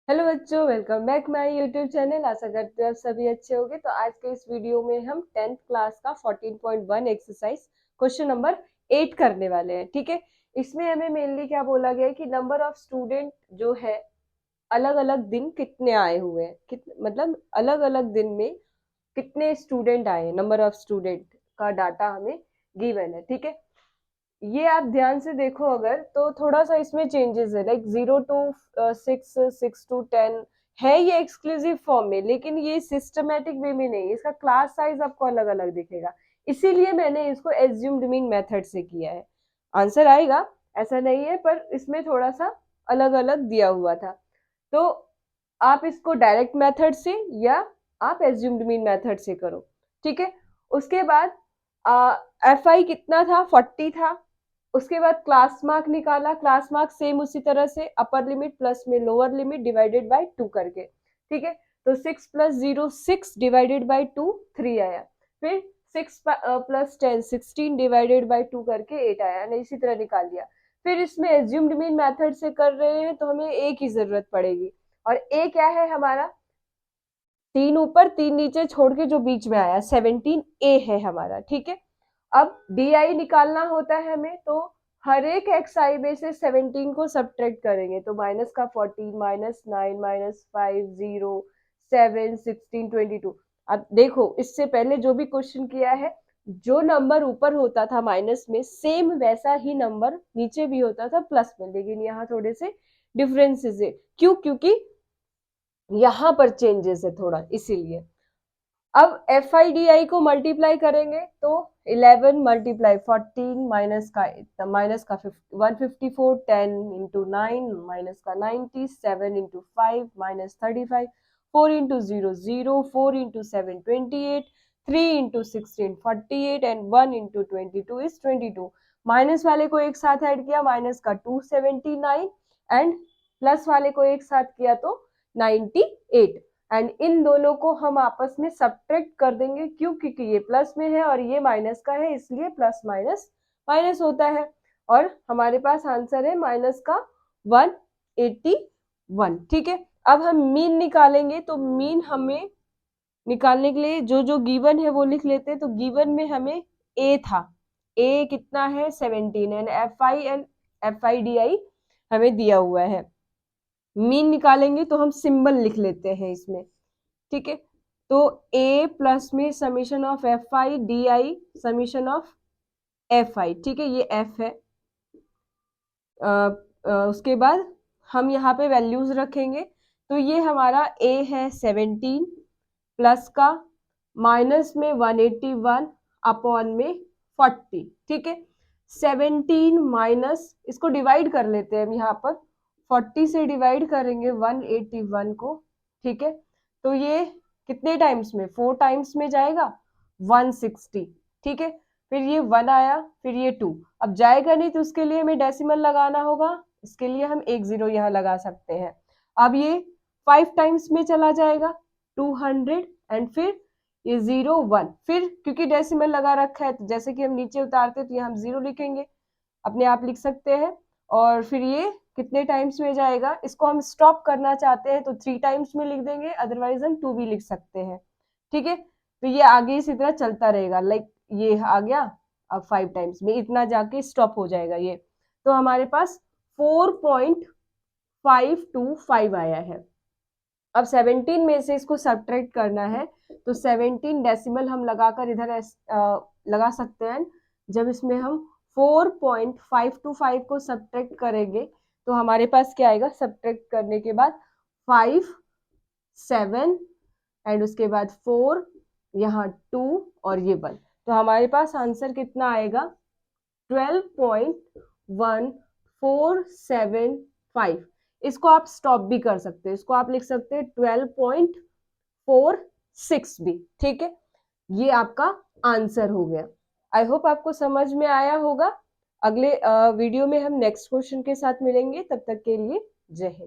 Hello बच्चों, welcome back my YouTube channel. आशा करते हैं आप सभी अच्छे होंगे। तो आज के इस वीडियो में हम 10th क्लास का 14.1 एक्सरसाइज क्वेश्चन नंबर 8 करने वाले हैं। ठीक है, इसमें हमें मेनली क्या बोला गया है कि नंबर ऑफ स्टूडेंट जो है अलग अलग दिन कितने आए हुए हैं, मतलब अलग अलग दिन में कितने स्टूडेंट आए, नंबर ऑफ स्टूडेंट का डाटा हमें गिवन है। ठीक है, ये आप ध्यान से देखो अगर, तो थोड़ा सा इसमें चेंजेस है, लाइक 0 to 6, 6 to 10 है ये एक्सक्लूसिव फॉर्म में, लेकिन ये सिस्टमेटिक वे में नहीं, इसका क्लास साइज आपको अलग अलग दिखेगा। इसीलिए मैंने इसको एज्यूम्ड मीन मेथड से किया है। आंसर आएगा ऐसा नहीं है, पर इसमें थोड़ा सा अलग अलग दिया हुआ था। तो आप इसको डायरेक्ट मेथड से या आप एज्यूम्ड मीन मेथड से करो। ठीक है, उसके बाद एफ आई कितना था, 40 था। उसके बाद क्लास मार्क निकाला, क्लास मार्क सेम उसी तरह से अपर लिमिट प्लस में लोअर लिमिट डिवाइडेड बाय 2 करके। ठीक है, तो 6 + 0 6 डिवाइडेड बाय 2 3 आया। फिर 6 + 10 16 डिवाइडेड बाय 2 करके 8 आया, इसी तरह निकाल लिया। फिर इसमें एज्यूम्ड मीन मेथड से कर रहे हैं तो हमें ए की जरूरत पड़ेगी, और ए क्या है हमारा, 3 ऊपर 3 नीचे छोड़ के जो बीच में आया 17 ए है हमारा। ठीक है, अब डी आई निकालना होता है हमें, तो हर एक एक्स आई में से 17 को सब्ट्रैक्ट करेंगे, तो माइनस का 14 -9 -5 0 7 16 22। अब देखो, इससे पहले जो भी क्वेश्चन किया है, जो नंबर ऊपर होता था माइनस में, सेम वैसा ही नंबर नीचे भी होता था प्लस में, लेकिन यहाँ थोड़े से डिफरेंसेस है। क्यों? क्योंकि यहाँ पर चेंजेस है थोड़ा, इसीलिए। अब एफ आई डी आई को मल्टीप्लाई करेंगे तो 11 × 14 माइनस का 154 10 × 9 माइनस का 90 7 × 5 -35 4 × 0 0 4 × 7 28 3 × 16 48 एंड 1 × 22 इज 22। माइनस वाले को एक साथ ऐड किया, माइनस का 279 एंड प्लस वाले को एक साथ किया तो 98। एंड इन दोनों को हम आपस में सब्ट्रैक्ट कर देंगे। क्यों? क्योंकि ये प्लस में है और ये माइनस का है, इसलिए प्लस माइनस माइनस होता है। और हमारे पास आंसर है माइनस का 181। ठीक है, अब हम मीन निकालेंगे, तो मीन हमें निकालने के लिए जो जो गिवन है वो लिख लेते हैं। तो गिवन में हमें ए था, ए कितना है 17 and F I D I हमें दिया हुआ है। मीन निकालेंगे तो हम सिंबल लिख लेते हैं इसमें। ठीक है, तो a प्लस में summation of F I D I summation of F I. ठीक है, ये f है। उसके बाद हम यहाँ पे वैल्यूज रखेंगे, तो ये हमारा a है 17 प्लस का माइनस में 181 अपॉन में 40। ठीक है, 17 माइनस, इसको डिवाइड कर लेते हैं हम यहाँ पर, 40 से डिवाइड करेंगे 181 को। ठीक है, तो ये कितने टाइम्स में, 4 टाइम्स में जाएगा 160। ठीक है, फिर ये 1 आया, फिर ये 2। अब जाएगा नहीं तो उसके लिए हमें डेसिमल लगाना होगा, इसके लिए हम 1 0 यहाँ लगा सकते हैं। अब ये 5 टाइम्स में चला जाएगा 200 एंड फिर ये 0 1। फिर क्योंकि डेसिमल लगा रखा है तो जैसे कि हम नीचे उतारते तो ये हम 0 लिखेंगे, अपने आप लिख सकते हैं। और फिर ये कितने टाइम्स में जाएगा, इसको हम स्टॉप करना चाहते हैं तो 3 टाइम्स में लिख देंगे, अदरवाइज हम 2 भी लिख सकते हैं। ठीक है, तो ये आगे इसी तरह चलता रहेगा, लाइक ये आ गया, अब 5 टाइम्स में इतना जाके स्टॉप हो जाएगा ये। तो हमारे पास 4.525 आया है। अब 17 में से इसको सब्ट्रैक्ट करना है, तो 17 डेसिमल हम लगाकर इधर लगा सकते हैं। जब इसमें हम 4.525 को सब्ट्रैक्ट करेंगे तो हमारे पास क्या आएगा, सब्ट्रैक्ट करने के बाद 5 7 एंड उसके बाद 4, यहाँ 2 और ये 1। तो हमारे पास आंसर कितना आएगा, 12.1475। इसको आप स्टॉप भी कर सकते हैं, इसको आप लिख सकते हैं 12.46 भी। ठीक है, ये आपका आंसर हो गया। आई होप आपको समझ में आया होगा। अगले वीडियो में हम नेक्स्ट क्वेश्चन के साथ मिलेंगे, तब तक के लिए जय हिंद।